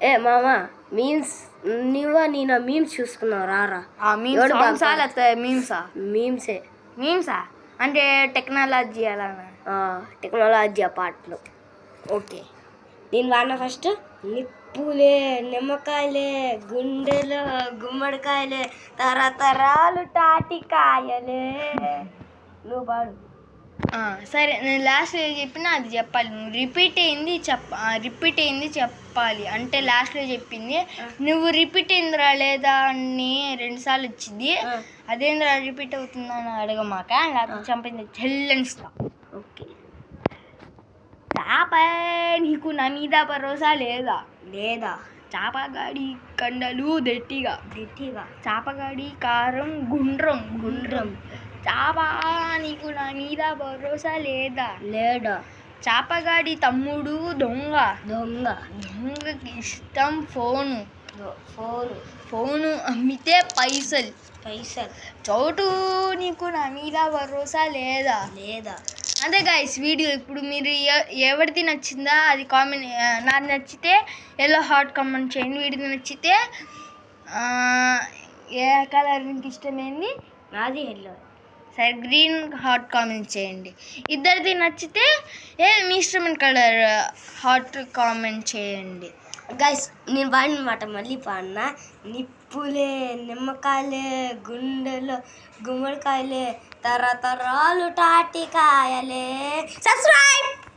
ఏ మామ మీమ్స్ నేను మీమ్స్ చూసుకున్నావు రారా మీమ్సా అంటే టెక్నాలజీ అలా టెక్నాలజీ పాటలు. ఓకే నేను వాడిన ఫస్ట్ నిప్పులే నిమ్మకాయలే గుండెలో గుమ్మడికాయలే తరతరాలు తాటికాయలే. నువ్వు పాడు. సరే నేను లాస్ట్లో చెప్పినా అది చెప్పాలి. నువ్వు రిపీట్ అయింది చెప్పాలి. అంటే లాస్ట్లో చెప్పింది నువ్వు రిపీట్ అయిందిరా లేదా అని 2 సార్లు వచ్చింది. అదేంద్రా రిపీట్ అవుతుందని అడగమాక, లేకపోతే చంపింది చెల్లెనిస్తా. ఓకే. చాప నీకు నా మీద భరోసా లేదా? లేదా. చాపగాడి కండలు గట్టిగా చాపగాడి కారం గుండ్రం. చాప నీకు నా మీద భరోసా లేదా? లేడా. చాపగాడి తమ్ముడు దొంగకి ఇష్టం ఫోను అమ్మితే పైసలు. చోటు నీకు నా మీద భరోసా లేదా? అంతే గైస్ వీడియో. ఇప్పుడు మీరు ఎవరిది నచ్చిందా అది కామెంట్. నాకు నచ్చితే ఎల్లో హార్ట్ కామెంట్ చేయండి. వీడియో నచ్చితే ఏ కలర్ మీకు ఇష్టమైంది? నాది ఎల్లో. సరే గ్రీన్ హార్ట్ కామెంట్ చేయండి. ఇద్దరిది నచ్చితే మీ ఇష్టమైన కలర్ హార్ట్ కామెంట్ చేయండి. గైస్ నేను పాడిన మాట మళ్ళీ పాడినా. నిప్పులే నిమ్మకాయలే గుండెలో గుమ్మడికాయలే తరతరాలు తాటికాయలే. సబ్స్క్రైబ్.